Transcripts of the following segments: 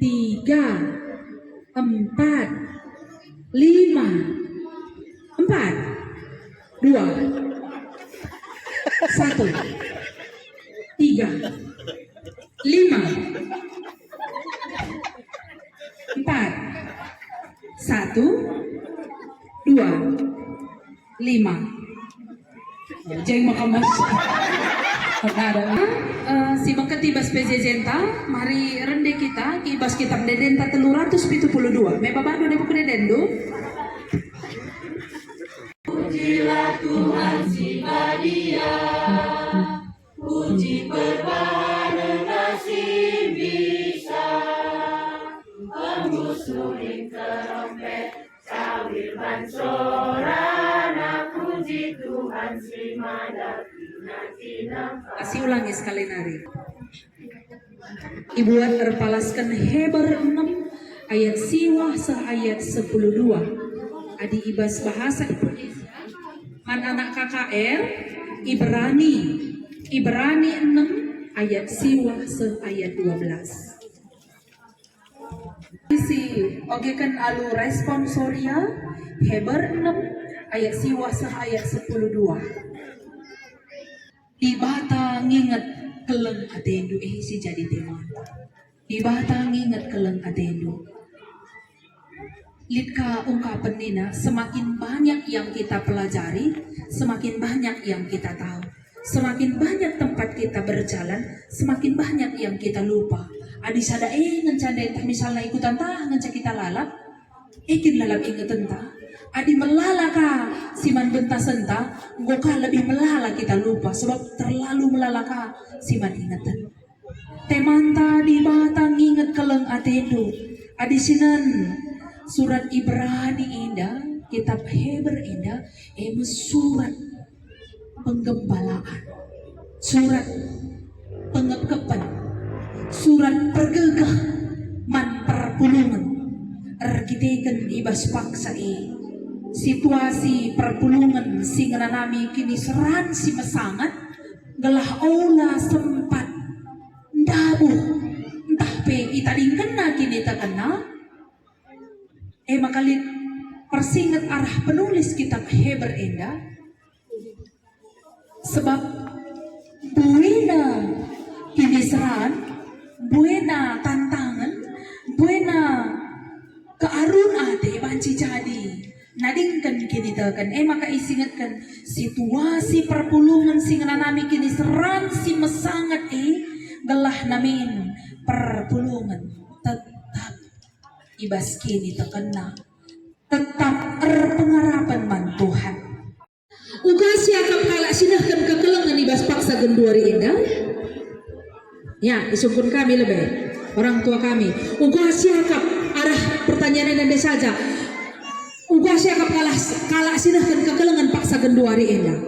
3, 4, 5, 4, 2, 1, 3, 5, 4, 1, 2, 5. Jeng makamas. Si mengketibas PJJ mari rende kita kibas kitab dedenta 372. Me babado de buku dedendo. Pujilah Tuhan si Badia, puji perbahanan nasib bisa, embus suling terompet, sawir bansorana, puji Tuhan si Madar. Kasih ulangi sekali nari. Ibuat terpalaskan Heber 6 ayat siwah ayat 10:2. Adi ibas bahasa Indonesia. Man anak KKR Ibrani 6 ayat siwah ayat 12. Si oke kan alu responsoria Heber 6 ayat siwah ayat 10:2. Di bata nginget keleng atendu si jadi tema. Di bata nginget keleng atendu. Litka ungkapan nina, semakin banyak yang kita pelajari, semakin banyak yang kita tahu. Semakin banyak tempat kita berjalan, semakin banyak yang kita lupa. Adi sada ngencade entah misalnya ikutan tah ngencak kita lalap, lalap inget entah. Adi melalaka si man benta-senta, goka lebih melala kita lupa sebab terlalu melala ka si man ingatan. Temanta di batang ingat keleng atendu. Adisinan surat Ibrani indah, kitab Heber indah, surat penggembalaan, surat pengekepan, surat pergegah, man perpulungan, ergiteken ibas paksa situasi perpulungan sing nami kini seran si mesangat, gelah ola sempat ndabuh, entah pe itadingkan na kini tak kena, makalit persingat arah penulis kitab Heber indah, sebab buena kiniseran, buena tantangan, buena kearun ate banci jadi nadingkan kini tekan maka isingatkan situasi perpulungan sing nami kini seran si mesangat gelah namin perpulungan tetap ibas kini terkena tetap pengarapan man Tuhan. Uga siakap kalak sinahkan kekelengan ibas paksa genduari indah. Ya, isungkun kami lebih orang tua kami. Uga siakap arah pertanyaan yang ada saja. Uga siakap kalak sinahkan kekelengan paksa genduari indah.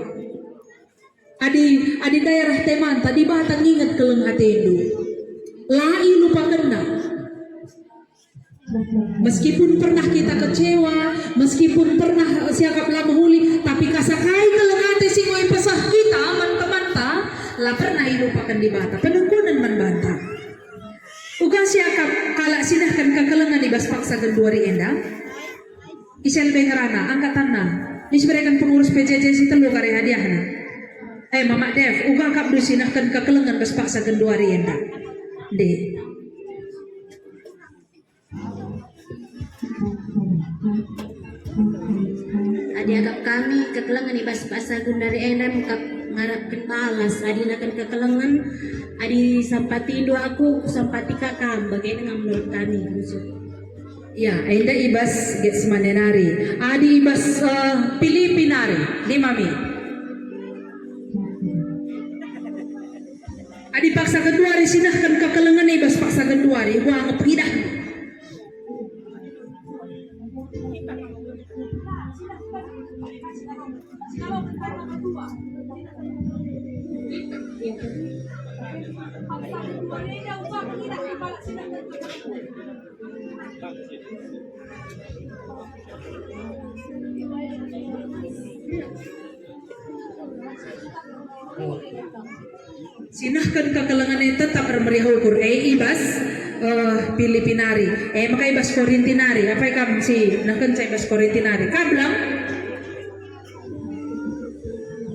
Adi daerah teman tadi batang ingat keleng atendu. Lai lupa kena. Meskipun pernah kita kecewa, meskipun pernah siakap lama huli, tapi kasakai kelengate sing ngoy pesah kita manta-manta, lah pernah ilupakan di bata, penungkunan man banta. Uga siakap kalak sinahkan kekelengan ibas paksa genduari enda. Isel bengerana, angkatan na. Disberikan pengurus PJJ si telu kare hadiahna. Mama Dev, uga kap sinahkan kekelengan ibas paksa genduari enda. De. Adi agap kami kekelengan ibas paksa gundari endam kap ngarapkan balas adi nakan kekelengan adi sampati dua aku sampati kakam bagaimana menurut kami ya enda ibas Getsmanenari adi ibas Pilipinari di mami adi paksa kedua sinahkan kekelengan ibas paksa kedua gua ngepidah. Sinahkan kekelengan tetap meriah ukur ibas Pilipinari maka ibas Korintinari apa yang si nahkan saya ibas Korintinari kablang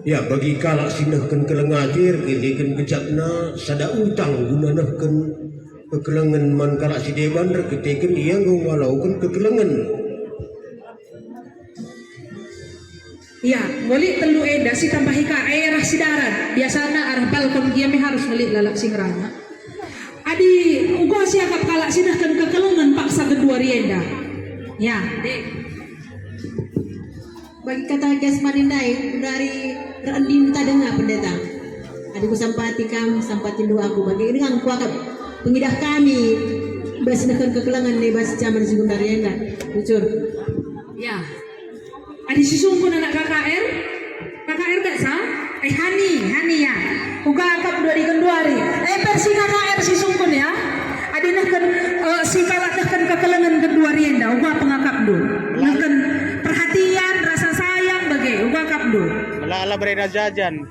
ya bagi kalak sinahkan kelengatir kedikan kejakna sada utang gunanahkan kekelengan man kalak si deban ketikan ia ngawalaukan kekelengan ya wali telu eda si tambahi ka arah sidaran biasanya arah balkon dia harus ngelik lalak sing rana adi uga siakap kalak sinahkan kekelengan paksa kedua rienda ya dek bagi kata Getsmanendai dari rendin tadanga pendeta adiku sampati kam sampati dua aku bagi dengan kuakap pengidah kami basinakan kekelengan bebas zaman sekundari enggak jujur ya adi sisungkun anak KKR gak sah Hani ya uga akap dua di kenduari versi KKR sisungkun ya adi nahkan si kalak nahkan kekelengan kedua rienda uga pengakap do nahkan perhatian rasa sayang bagai uga akap do ala berena jajan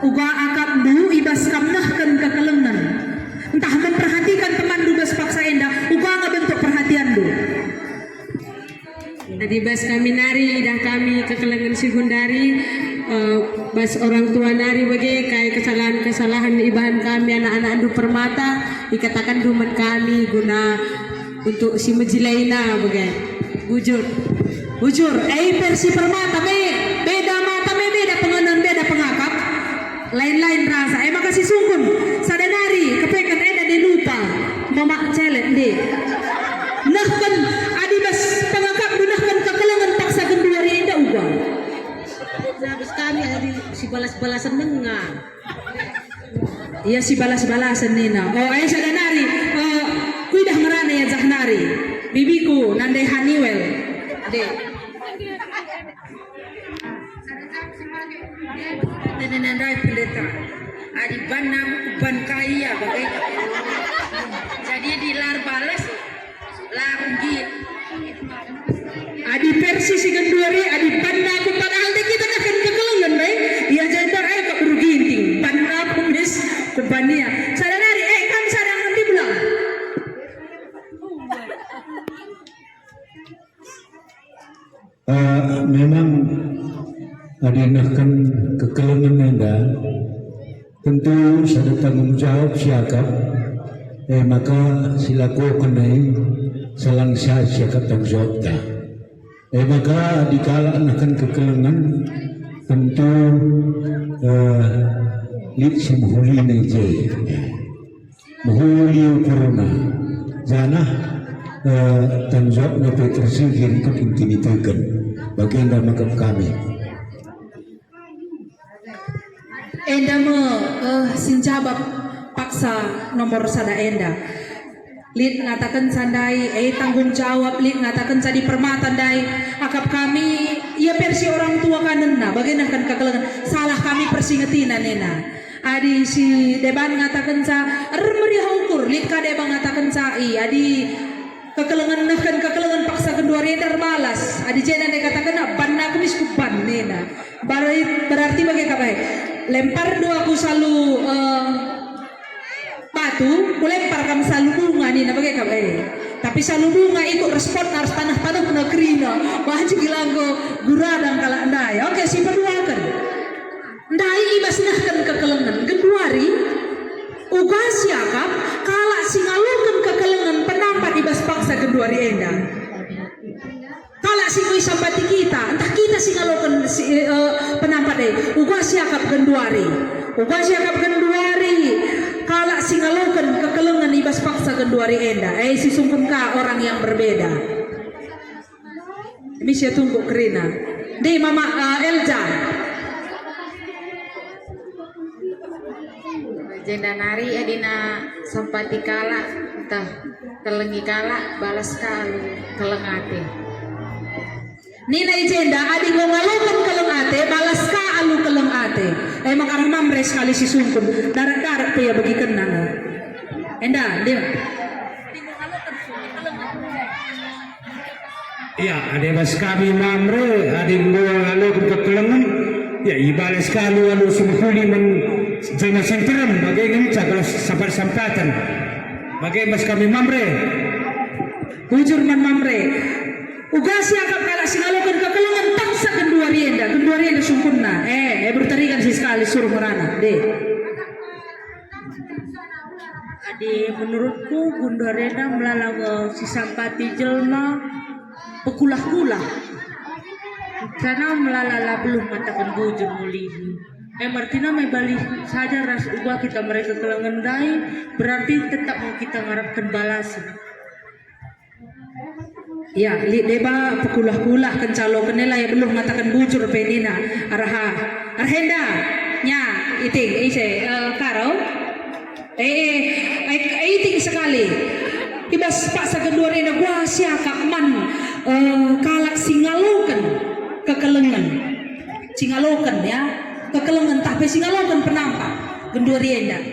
uga akap do ibas kamnahkan kekelengan entah memperhatikan teman dubas paksa enda uga ngabentuk perhatian do tadi bas kami nari dah kami kekelengan sekundari bas orang tua nari bagi kayak kesalahan ibahan kami anak-anak andu permata dikatakan duman kami guna untuk si mejilaina bagi bujur versi permata beda mata beda pengenan beda pengakap lain-lain rasa makasih sungkun sadanari kepekan eda de lupa mama celek deh. Nahkan adi bas pangakap nahkan kekelangan paksa genduari enda ubah. Habis kami ada si balas-balasan dengar. Iya si balas-balasan nina. Oh ayah sadanari. Kuidah merana ya Zahnari. Bibiku nandai Haniwel. Deh. Nandai pendeta. Adi ban namu ban kaya bagai. Jadi dilar balas lagi. Adi versi si genduari adi banda aku padahal deh kita akan kekelangan baik. Iya jadar ayah kok beruginting. Banda aku mis kubania. Sadanari kan sadang nanti bilang. Memang adinahkan kekelangan anda tentu ada tanggung jawab siakap maka silaku kenai salang siakap tanggung jawab dah maka dikala akan kekelangan tentu lit si muhuli neje muhuli corona janah tanggung jawab na petersegin kepuntinitakan bagian dalam makam kami. Enda me sinjabab paksa nomor sada enda. Lid ngatakan sandai, tanggung jawab lid ngatakan jadi permata dai. Akap kami, ya versi orang tua kanena, bagaimana kan kekelangan salah kami persingetinan nena. Adi si deban ngatakan sa, meriah ukur lid kade bang ngatakan sa adi kekelangan nahkan kekelangan paksa kedua reda balas. Adi jena dia katakan ban aku miskupan nena. Berarti bagaimana kabai? Lempar dua aku selalu batu, lempar kamu selalu bunga nih, nabi kabai. Tapi selalu bunga ikut respon harus tanah puna kerina. Wajib bilang go guradang kala andai. Oke si kedua kan. Ndai ibasnahkan kekelengan genduari. Uga siakap kala singalukan kekelengan penampat ibas paksa genduari enda. Kala singui sambati kita, entah kita singalukan penampat deh. Uga siakap genduari. Kala singalukan kekelengan ibas paksa genduari enda. Si sungkem ka orang yang berbeda. Ini saya tunggu kerina. Di Mama Elja. Jenda nari adina sampati kala entah telengi kala balas kalu kelengate. Nina jenda adi ngomalokan kelengate balas ka alu kelengate. Emang arah mamre sekali si sungkun darat-darat ya bagi kenang. Enda dia. Ya, ada mas kami mamre, ada ngalalu kekelangan. Ya, ibalas kalu alu sumhuli men jangan senteram bagaimana cakap sampai sampatan. Bagaimana mas kami mamre? Hujur man mamre. Ugasi akap kala singalukan kekelangan paksa genduari enda sungkunna. Bertarikan si sekali suruh merana. Adi menurutku Gundorena melalang si sampati jelma pekulah-kulah. Karena melalala belum matakan bujur mulihi. Martina may balik saja ras ubah kita mereka kelengendai berarti tetap mau kita ngarapkan balasan. Ya, deba pekulah-kulah kencalo kenela ya belum matakan bujur penina arhenda nya iting karo iting sekali ibas pak sa kedua rena gua siaka man kalak singalukan kekelengan singalokan ya kekelengan tapi singalokan penampak gendua rena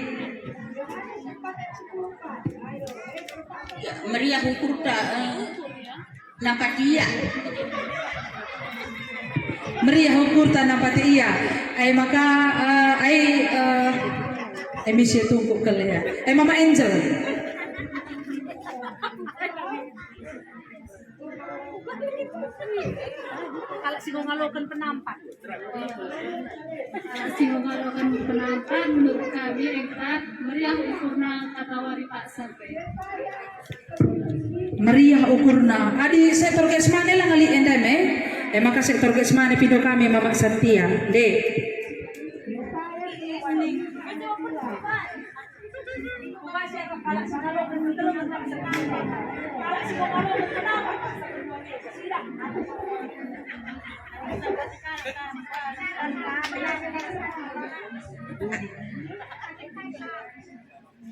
Ya, meriah ukur nampak dia meriah ukur nampak dia maka misi tunggu kali ya Mama Angel kalau si ngalokan penampak menurut kami engkat meriah ukurna katawari Pak Sampai meriah ukurna adi sektor kesmane lah ngali endame maka sektor kesmane pido kami Mama Santia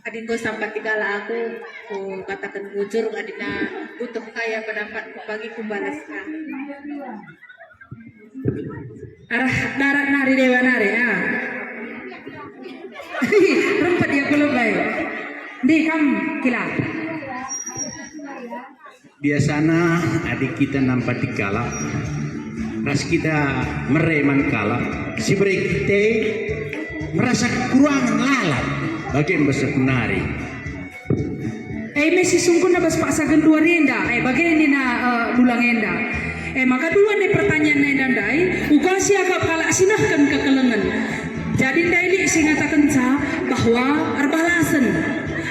Adin ko sampai tigala aku katakan bujur adina butuh kaya pendapat pagi ku balas ka. Arah darat nari dewa nari ya. Rumput dia belum baik. Di kam kila. Biasanya adik kita nampak dikala, ras kita mereman kala, si kita merasa kekurangan lalat bagian besar menari. Messi sungguh na bas paksagan dua renda. Bagian ini na bulang enda. Maka dua nih pertanyaan na dai. Ugasi agak kalak sinahkan kekelengan. Jadi daili singatakan sa bahwa arbalasan.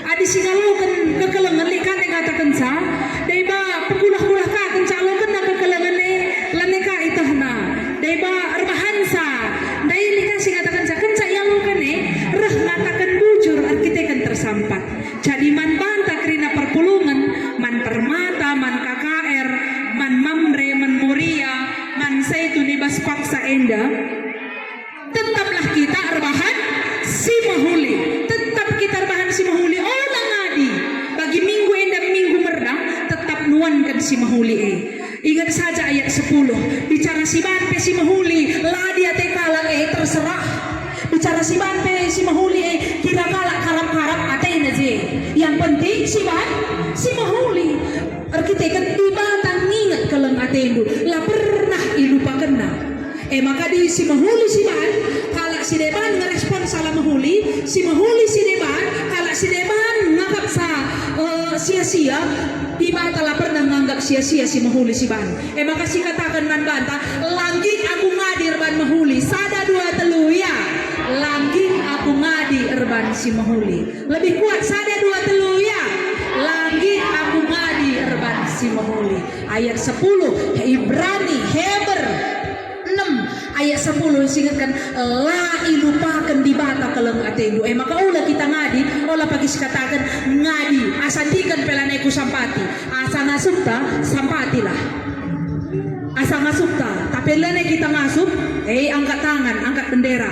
Adi singalaukan kekelengan likan yang katakan sa. Daiba pekulah-kulah ka kencalokan na kekelengan ne laneka itahna. Daiba arbahansa. Daili kan singatakan sa kenca yalukan ne reh ngatakan bujur arkitekan tersampat. Jadi man banta kerina perpulungan, man permata, man KKR, man mamre, man muria, man saituni bas paksa enda. Tetaplah kita arbahan si mahuli. Tetap kita arbahan si mahuli. Olang ngadi. Bagi minggu enda minggu merdang, tetap nuankan si mahuli Ingat saja ayat 10. Bicara si banpe si mahuli, ladi ate kalang terserah. Bicara si banpe si mahuli kira kalak karap-karap ate naje. Yang penting si mahuli. Arkitekan di batang ingat kalang atendu. La pernah ilupakan na. Maka di si mahuli si ban kalak si deban ngerespon salah mahuli, si mahuli si deban kalak si deban ngangkap sa sia-sia di bata la pernah nganggap sia-sia si mahuli si ban. Maka si katakan man banta langgit aku ngadir ban mahuli sada dua telu ya. Langgit aku ngadi erban si mahuli. Lebih kuat sada dua telu ya. Langgit aku ngadi erban si mahuli. Ayat 10 Ibrani Heber 6 ayat 10 singatkan la ilupakan di bata keleng atendu. Maka ulah kita ngadi, olah pagi katakan ngadi asandikan pelaneku sampati. Asa ngasupta sampatilah. Asa ngasupta tapi lene kita ngasup angkat tangan, angkat bendera.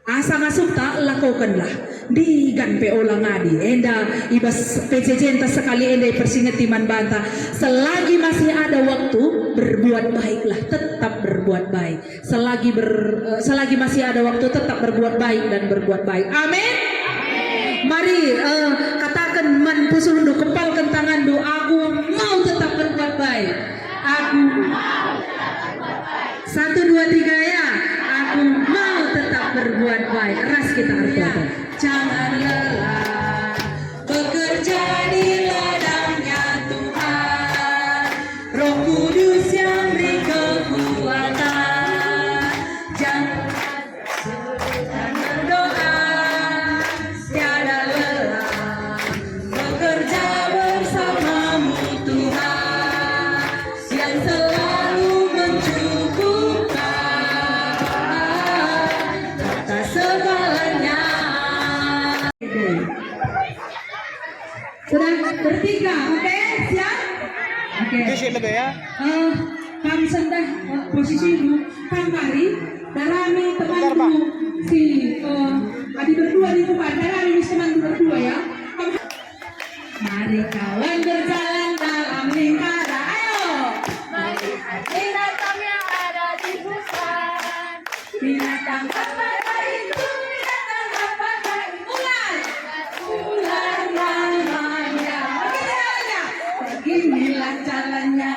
Asa ngasupta lakukanlah. Di gan pe olah ngadi. Enda ibas pececenta sekali enda persingetiman banta. Selagi masih ada waktu berbuat baiklah, tetap berbuat baik. Selagi masih ada waktu tetap berbuat baik dan berbuat baik. Amin. Mari katakan man pusundu kepalkan tangandu aku mau tetap berbuat baik. Aku mau tetap berbuat baik. 1 2 3 ya. Aku mau tetap berbuat baik. Ras kita artikan. Jangan lelah bekerja di ladangnya Tuhan. Roh Kudus yang beri kekuatan. Jangan berdoa tiada lelah bekerja bersamamu Tuhan yang selalu mencukupkan atas segalanya. Sudah bertiga, oke? Siap? Oke. Kasi lagay ya. Kami sendah posisimu, kang mari darami temanku si adi berdua di depan, darami teman berdua ya. Mari kawan berjalan dalam lingkaran, ayo. Mari binatang yang ada di hutan. Binatang apa itu? Binatang apa itu? Ular namanya. Beginilah jalannya,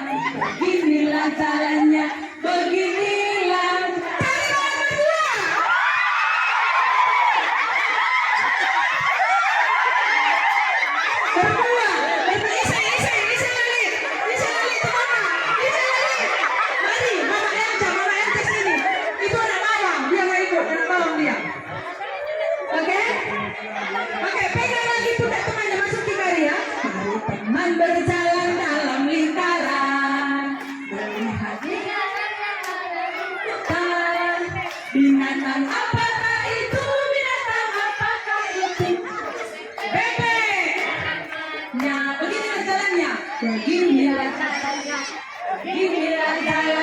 beginilah jalannya, beginilah. Tarik kawan berdua. Berdua. Isa lali teman. Isa lali. Mari, mama ente sini. Itu anak bawang, dia nggak ikut, anak bawang dia. Oke? Oke, pegang lagi pundak temannya, masuk di kari ya. Mari teman berjalan dalam lingkaran, melihat binatang yang ada di hutan. Binatang apakah itu? Binatang apakah itu? Bebek. Ya, beginilah jalannya. Beginilah caranya, beginilah jalannya.